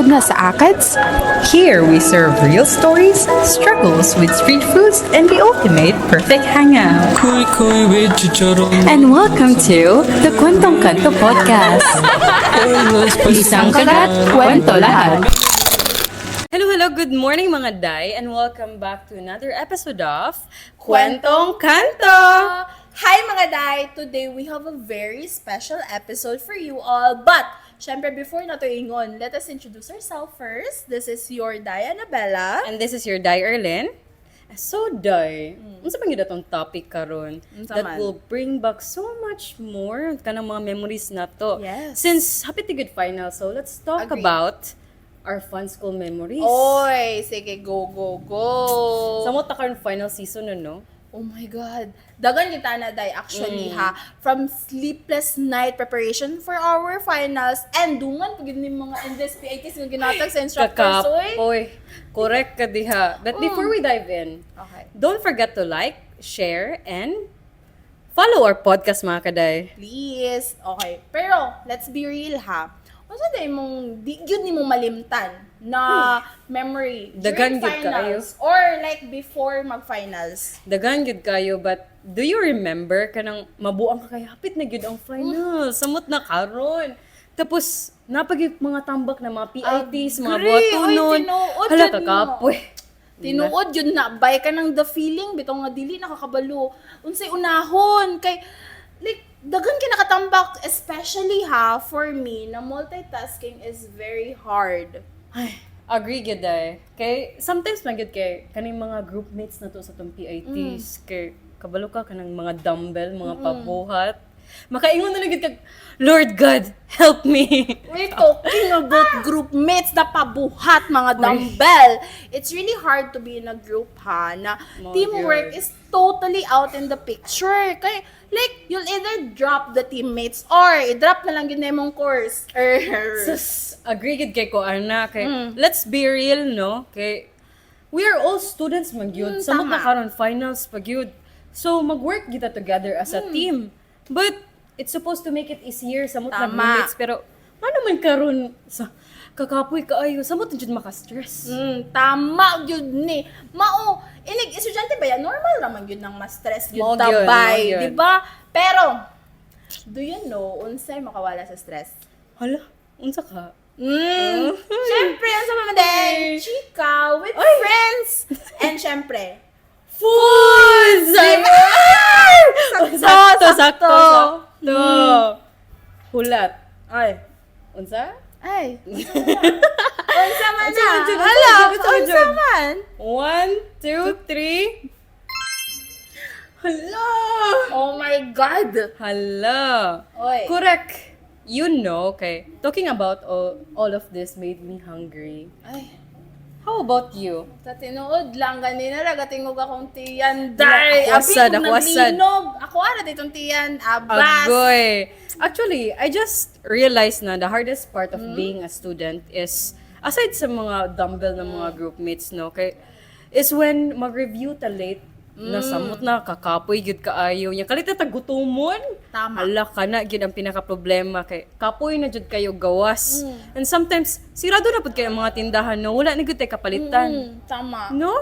Busog na sa ACADS? Here we serve real stories, struggles with street foods, and the ultimate perfect hangout. Kuy with chicharon. And welcome to the Kwentong Kanto Podcast. Isang kagat, kwento lahat. Hello, good morning mga Day, and welcome back to another episode of Kwentong Kanto! Hi mga Day! Today we have a very special episode for you all. But, syempre before na to ingon, let us introduce ourselves first. This is your Day Annabella. And this is your Day Erlyn. So Day, unsa pa gyud atong topic karon Unsa that man? will bring back so much more kanang mga memories na to. Yes. Since happy to good final, so let's talk Agree. about our fun school memories. Oy! Sige, go, go, go! Samot na karon final season no? Oh my God. Dagan kita na, Day, actually, ha. From sleepless night preparation for our finals, and dungan pag yun yung mga NDSPITs yung ginatag sa instructors, oy. Oy, correct ka diha. But before we dive in, Okay. don't forget to like, share, and follow our podcast mga kaday. Please. Okay. Pero, let's be real, ha. Ano day mong, yun ni mo malimtan na memory Dagan during gyud kaayo. finals or like before mag-finals? Dagan gyud kayo, but do you remember kanang mabuang ka kay hapit na gyud ang final. Samot na karon. Tapos napag mga tambak na mga PITs, mga Agree. buhatunon. Oy, tinuod Hala yun kakapoy. Tinuod yun na, bay ka ng the feeling, bitong nga dili nakakabalo. Unsay unahon, kay, like, dagan ka nakatambak, especially ha, for me, na multitasking is very hard. Ay, agree gyud ay. Kay sometimes man gyud kay kaning mga groupmates na to sa tong PITs kay kabalo ka kanang mga dumbbell, mga pabuhat. Makaingon na lang gyud kag Lord God, help me. We're talking about group mates na pabuhat, mga dumbbell. It's really hard to be in a group ha, na Mga teamwork girl. is totally out in the picture. Kaya, like, you'll either drop the teammates or i-drop na lang yun na yung course. Sus, agree gid kay ko ana kay let's be real no kay we are all students man gyud. Samot na tama. karon finals pag gyud. So mag-work kita together as a team. But it's supposed to make it easier samot na Tama. groupmates pero ano man karon sa kakapoy kaayo samot na jud maka-stress. Tama yun ni. Mao, inig estudyante ba yan? Normal naman yun ng ma-stress Mao yun gyud, mao tabay, gyud. di ba? Pero, do you know, unsay makawala sa stress? Hala, unsa ka? Siyempre, ang sama din, chika with friends. And siyempre, Foods! Sakto, sakto. Hulat. Ay, unsa? ay, unsa man Unsa na. man jud, Hala, unsa man unsa jud? man. 1, 2, 3. Hala! Oh my God. Hala! Oy. Correct. You know, okay. Talking about all of this made me hungry. Ay, How about you? sa tinuod lang, ganina ra, gatingog akong tiyan, day. Akwasan, Abi, kung akwasan. naglinog. Ako ara ditong tiyan, abas. Agoy. Actually, I just realized na the hardest part of being a student is, aside sa mga dumbbell na mga groupmates, no, kay, is when mag-review ta late, na samot na, kakapoy, gyud kaayo niya. Kalit na tagutumon. Tama. Hala ka na, gyud ang pinaka-problema. Kay, kapoy na gyud kayo gawas. And sometimes, sirado na pud kayo ang mga tindahan, no, wala na gyud tayo kapalitan. Tama. No?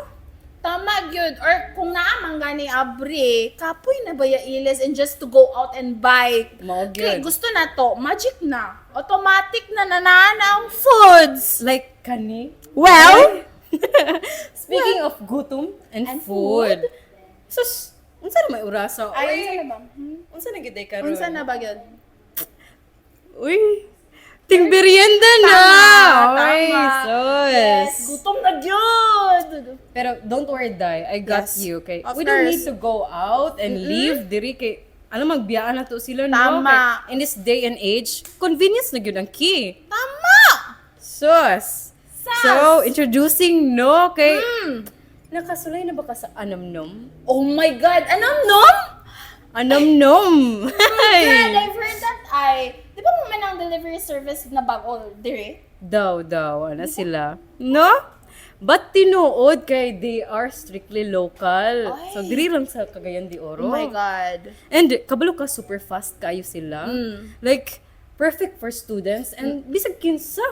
Tama, yun. Or kung naamang gani abri, kapoy na ba ya ilis and just to go out and buy. Mao Kaya gyud. gusto na to, magic na. Automatic na nanana ang foods. Like, kani? Well, Speaking of gutom and, And food. Sus, unsa na may urasa? ay, unsa na ba? Unsa na gyud ay karon? Unsa na ba yun? Uy, timbirienda na! Oy, sus. Yes, gutom na yun. Pero don't worry, Day. I got Yes. you, okay? Of We don't course. need to go out and leave diri kay alam magbiyaan na to sila no. Tama. Kay in this day and age, convenience na gyud ang key. Tama! Sus. Sas! So, introducing no kay nakasulay na ba ka sa anamnom? Oh my God, anong nom? Anamnom. God, I've heard that di ba mo man ang delivery service na bago, dire? Daw, ano sila. No? But tinuod kay they are strictly local. Ay. So, diri lang sa Cagayan de Oro. Oh my God. And kabalo ka, super fast kayo sila. Like, perfect for students. And bisag kinsa.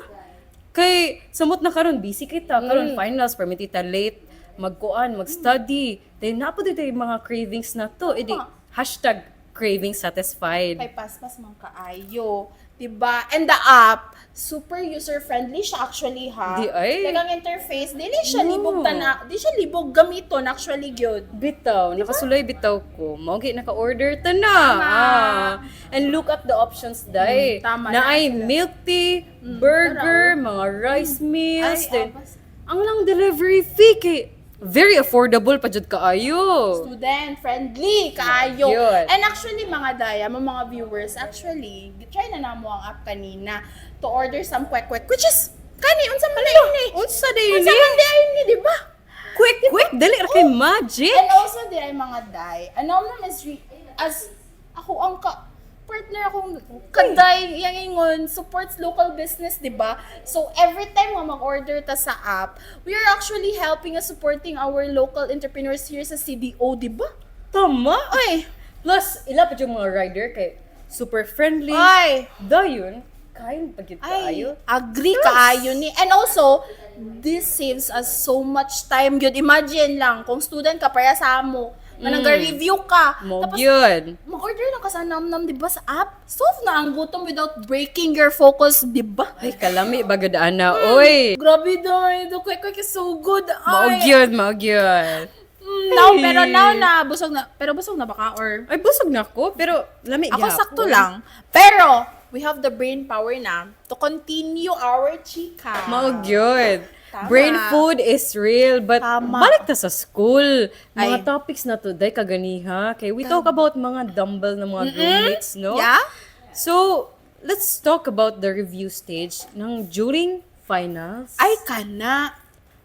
Kay samot na karon busy kita karon finals permit kita late magkuan mag-study. Then napo dito yung mga cravings na to. Edi hashtag craving satisfied. Kay paspas man kaayo. Diba? And the app, super user-friendly siya actually ha. Di ay. Like ang interface, di siya libog di siya libog gamiton actually gyud. Bitaw, nakasuloy bitaw ko. Maugi naka-order ta na. And look at the options day. Tama na na ay sila. milk tea, burger, mga rice meals, then ang lang delivery fee kay very affordable pa jud kaayo. Student friendly kaayo. Yun. And actually mga daya, mga viewers, actually, try na namo ang app kanina to order some kwek-kwek, which is kani unsa man ni? Unsa day Unsa man ni, di ba? Quick, dali ra kay magic. And also di ay mga day, ano naman as ako ang partner akong kaday yang ingon supports local business, di ba? So every time nga mag-order ta sa app, we are actually helping us supporting our local entrepreneurs here sa CDO, di ba? Tama. Ay, Plus, ila pa yung mga rider kay super friendly. ay, Dayon, kain pagit ay, kaayo. agree kaayo ni. And also, this saves us so much time. Yun, imagine lang, kung student ka, para sa mo, nag-review ka. Mo Tapos, yun. mag-order lang ka sa nam-nam, di ba, sa app? Solve na ang gutom without breaking your focus, di ba? Ay, kalami, bagadaan na. Oy! Grabe daw, the quick is so good. Maog yun. Now na, busog na. Pero busog na baka or... Ay, busog na ako, pero lami Ako gyapon. sakto lang. Pero, we have the brain power na to continue our chika. Maog yun. Tama. Brain food is real, but Tama. balik ta sa school. Mga Ay. topics na today, kaganiha. Okay, we talk about mga dumbbell na mga roommates, no? Yeah? So, let's talk about the review stage ng during finals. Ay, kana.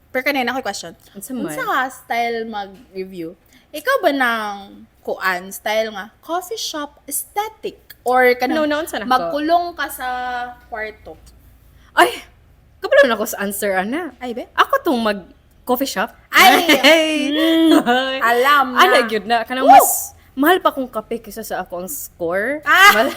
Pero kanina ako question. Unsa man? Unsa ka style mag-review? Ikaw ba ng kuan style nga coffee shop aesthetic or kanang No, unsa na ko? magkulong ka sa kwarto? Ay, kabalo na ako sa answer, ana. Ay, be? Ako tong mag coffee shop. Ay! Ay. Alam na. Ana gyud na kanang mas mahal pa akong kape kaysa sa ako ang score. Ah!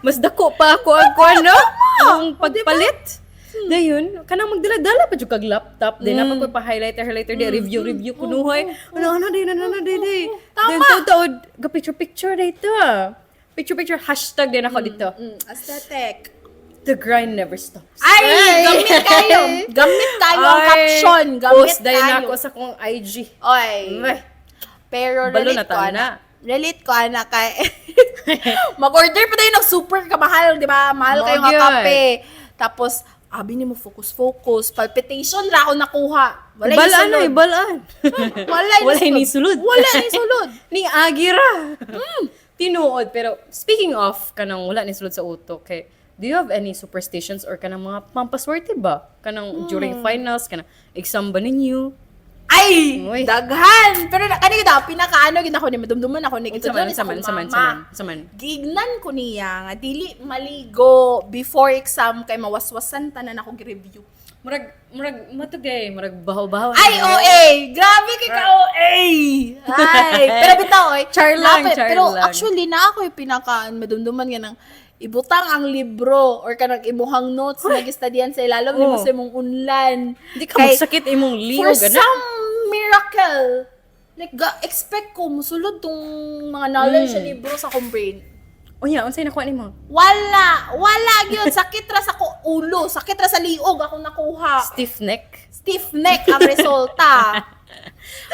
Mas dako pa ako ang ano, ang pagpalit. Dayon, kanang magdala-dala pa jud kag laptop, then napag ko pa highlighter di review kunuhay. Ano day. Then taud ga picture dito. Picture hashtag din ako dito. Aesthetic. The grind never stops. Ay! Gamit kayo! Gamit kayo ang Ay, caption! Gamit post dahil na kayo! ako sa kong IG. Oy! Ay, Pero Balo relate na ko, tana. ana. Relate ko, ana, kay... Mag-order pa tayo ng super kamahal, di ba? Mahal kayo nga Magyud. kape. Tapos, abi ni mo focus. Palpitation ra ako nakuha. Wala yung balaan sulod. na, balaan. Wala ni sulod. Wala ni sulod. Ni Agira. Tinuod. Pero speaking of, kanang wala ni sulod sa utok, kay, do you have any superstitions or kanang mga pampaswerte ba? Kanang during finals, kanang exam ba ninyo? Ay! Uy. Daghan! Pero kanina daw, pinakaano, gina ko ni madumduman ako ni ito doon Saman. Gignan ko niya nga dili maligo before exam kay mawaswasan tanan ako gi-review. Murag matugay, murag bahaw-bahaw. Ay, OA! Grabe kay ka OA! Ay, pero bitaw oy. Char lang. Pero actually na ako yung pinakaan madumduman nga ng ibutang ang libro or kanang imuhang notes na gistadian sa ilalom ni mo sa imong unlan. Hindi ka magsakit imong liog, For gana? some miracle, like, expect ko, musulod tong mga knowledge sa libro sa kong brain. O ya, unsay nakuha nimo? Wala yun. Sakit ra sa ulo, sakit ra sa liog ako nakuha. Stiff neck. Stiff neck ang resulta.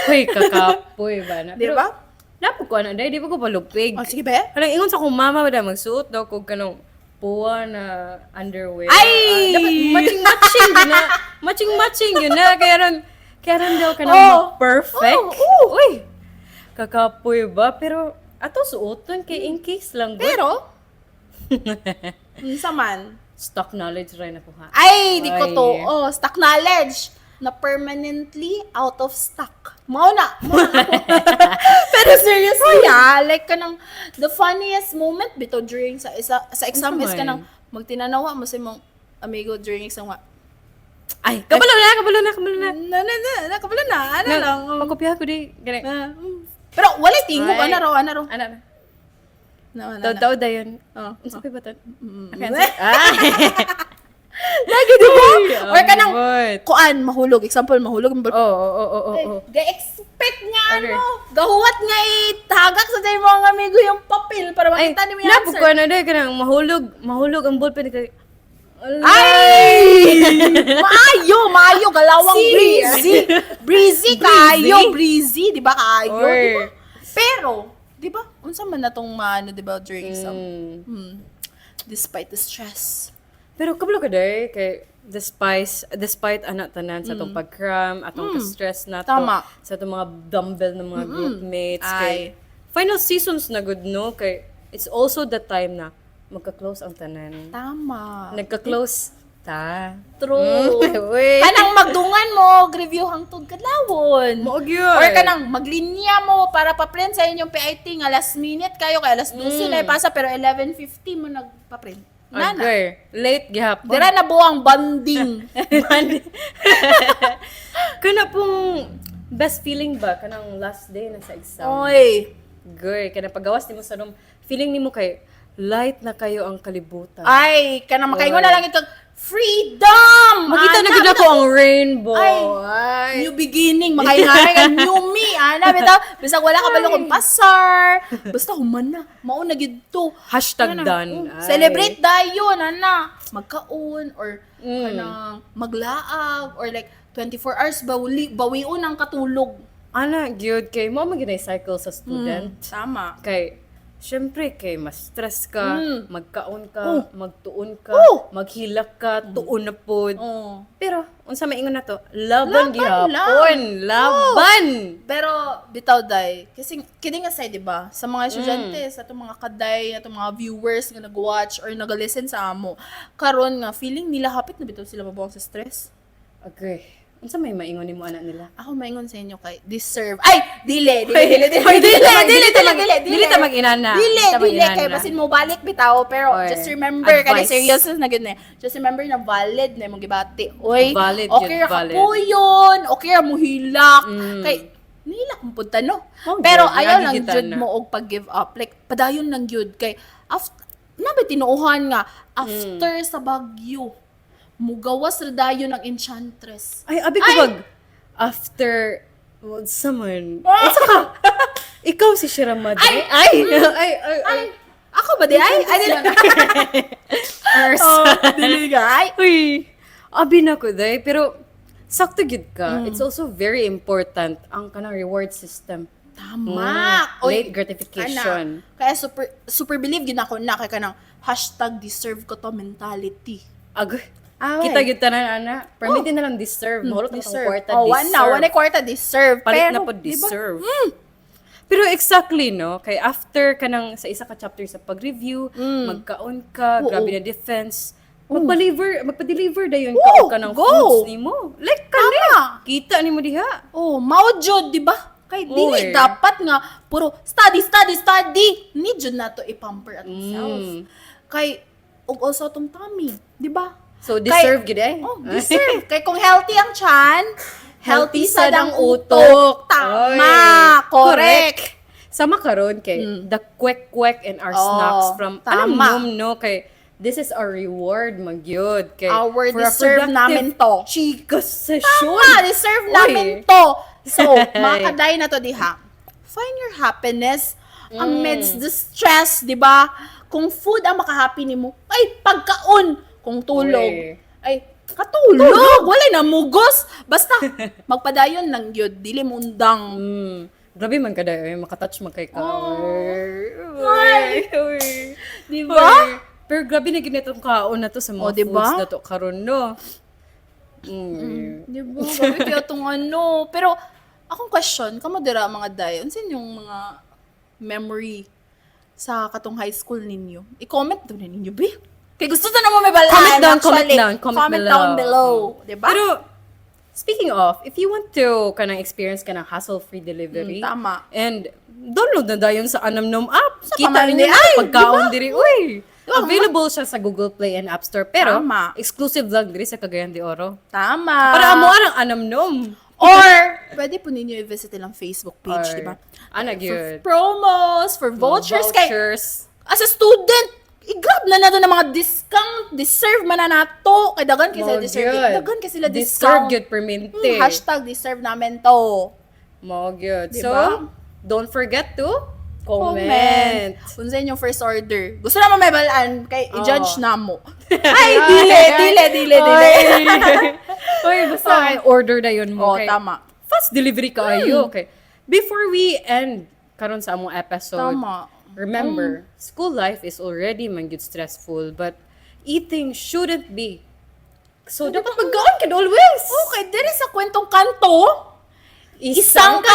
Hoy, kakapoy ba na? Di ba? Napo ko na, di ba ko palupig? Oh, sige ba? Kanang ingon sa akong mama ba magsuot daw kog kanang puwa na underwear. Ay! Dapat matching-matching yun na. Matching-matching yun na. Kaya ran daw ka Oh! perfect. Oh! Uy! Kakapoy ba? Pero ato suoton kay in case lang ba? Pero, unsa man? Stock knowledge rin ako ha. Ay, di ko Ay. to. Oh, stock knowledge na permanently out of stock. Mao na. Pero seriously, like kanang the funniest moment bito during sa exam is man? kanang magtinanawa mo sa imong amigo during exam nga. Ay, kabalo na. Nakabala na. Ano lang. Pakopya ko di. Ganun. Pero wala tingog. Ay. Ano raw. Ano? No. Daw dayon. Oh. Unsa pa ba tan? Mm. Okay, answer. Ah! Lagi, di ba? Or kanang, Lambot. kuan, mahulog. Example, mahulog. Oo. Ga-expect nga, Okay. gahuwat nga itagak sa tayo mga amigo yung papel para Ay, makita niyo yung napo answer. ko na dahil kanang mahulog ang ballpen kay. Ay! Maayo, galawang See? breezy kayo, breezy, di ba kayo? Oy. Di ba? Pero, di ba, unsa man na tong maano, di ba, during exam? Despite the stress. Pero kabalo ka day kay despite anak tanan sa atong pagkram, atong stress nato, Tama. sa atong mga dumbbell ng mga groupmates Ay. kay final seasons na good no kay it's also the time na magka-close ang tanan. Tama. Nagka-close ta. True. Wait. Kanang magdungan mo, review hangtod kadlawon. Mo gyud. Or kanang maglinya mo para pa-print sa inyong PIT nga last minute kayo kay alas 12 na ipasa pero 11:50 mo nagpa-print. Nana. Okay. Late gihapon. Dira na buwang banding. Kana pong best feeling ba kanang last day na sa exam? Oy. Girl, kana paggawas nimo sa room, feeling nimo kay light na kayo ang kalibutan. Ay, kanang makaingon na lang itong freedom! Makita na gud ako ang rainbow. Ay. New beginning, makaingaray ka, new me, ana, bitaw, bisag wala ka balo kong pasar, basta human na, mauna gid to. Hashtag Ana, done. Ay. Celebrate dayon, ana, magkaon, or kanang maglaag, or like, 24 hours bawion ang katulog. Ana, gyud kay mo maginay cycle sa student. Tama. Kay syempre kay mas stress ka, magkaon ka, magtuon ka, Oh. maghilak ka, tuon na pod. Oh. Pero unsa maingon na to? Laban Laban gihapon, laban. Pero bitaw day, kasi kidding aside, 'di ba? Sa mga estudyante, sa atong mga kaday, atong mga viewers nga nag-watch or nag-listen sa amo, karon nga feeling nila hapit na bitaw sila mabawang sa stress. Okay. Unsa may maingon nimo anak nila? Ako maingon sa inyo kay deserve. Ay, dili Dili ta mag-inana. Dili Dili ta mag-inana. kay basin mo balik bitaw pero Oy, just remember kada advice. serious na gid na. Just remember na valid na imong gibati. Oy, Valid okay yun, ra valid. ka po yun. Okay ra mo hilak. Kay nila kung punta no. Oh, Pero good. ayaw Lagi lang kita jud na. mo og pag-give up. Like padayon lang jud kay after nabi tinuuhan nga after sa Bagyo mugawas ra dayon ang Enchantress. Ay, abi ko bag after someone. Ah! Unsa ka? Ikaw si Shira Madre? Ay. Ako ba di ay? Ay, dili. Oh, dili ka. Ay, Uy, abi na ko day, pero sakto gid ka. It's also very important ang kanang reward system. tama. Late gratification. Kana. Kaya super believe gid ako na kay kanang #deserve ko to mentality. Agoy. Away. Kita gid tanan ana. Permitin na lang deserve. Mahulot ang kwarta Oh, deserve. one kwarta deserve. Palit Pero, na po diba? deserve. Pero exactly, no? Kay after ka nang sa isa ka chapter sa pag-review, magkaon ka, Oo. grabe na defense, magpa-deliver dayon Oo, ka ng go. foods nimo. Like Tama. kita nimo diha. Oh, mao jud, di ba? Kay Oy. dili dapat nga puro study. Need jud na to i-pamper at ourselves. Kay ug also tong tummy, di ba? So deserve gid eh. Oh, deserve. Kay kung healthy ang tiyan, healthy Healthy sad ang sad ang utok. utok. Tama. Oy. Correct. Sama karon kay the kwek and our Oh, snacks from tama. no kay this is our reward magyud kay Our for a deserve productive namin to. Chika session. Tama, deserve Uy. namin to. So, mga kaday na to diha. Find your happiness amidst the stress, di ba? Kung food ang makahappy nimo, ay pagkaon. Kung tulog, Uy. ay katulog. Wala na mugos. Basta magpadayon lang yun, dili mundang. Grabe man kada makatouch man kay ka. Ay. Uy. Di ba? Pero grabe na ginitong kaon na to sa mga O, di ba? foods na to karon no. Di ba? Grabe kaya itong ano. Pero, akong question, kamo dira mga day, unsin yung mga memory sa katong high school ninyo? I-comment doon na ninyo, be? Kaya gusto na naman may balaan. Comment down below. Diba? Pero speaking of, if you want to kanang experience kanang hassle-free delivery, tama. And download na dayon sa Anamnom app. Sa Kita pamilya, niyo na ay, pagkaon diba? diri. Uy. Available siya sa Google Play and App Store pero Tama. exclusive lang diri sa Cagayan de Oro. Tama. Para amo arang Anamnom. Or, pwede po ninyo i-visit ilang Facebook page, Or, diba? Ana For gyud. promos, for vouchers. Kay, Vouchers. as a student, i-grab na nato ng mga discount, deserve man na nato. Kay dagan kay sila Mao deserve. gyud. Dagan kay sila Deserve discount. gyud permente. Hashtag deserve namin to. Mo gyud. Diba? So, don't forget to Comment. comment. Unsa inyong first order? Gusto naman may balaan kay i-judge na mo. Ay, dili. Oy, basta ay order na yun mo. Oh, tama. Fast delivery kayo. Okay. Before we end karon sa among episode, Tama. remember, school life is already man gyud stressful, but eating shouldn't be. So, dapat magkaan ka always. Okay, diri sa kwentong kanto, Isang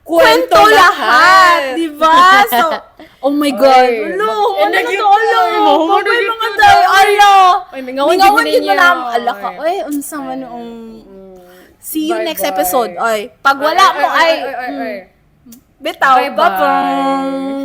kwento lahat, di ba? So, oh my God, Oy. ulo, Eh, ano na naging- to, ulo, Ay, mo, pagay naging- mga tayo, ala, Ay, mingawan mingawan din din mo ninyo. na, ala ka, oy, unsa man yung, see you next Bye-bye. episode, oy, pag wala mo, ay, ay. bitaw, Bye-bye. bye-bye.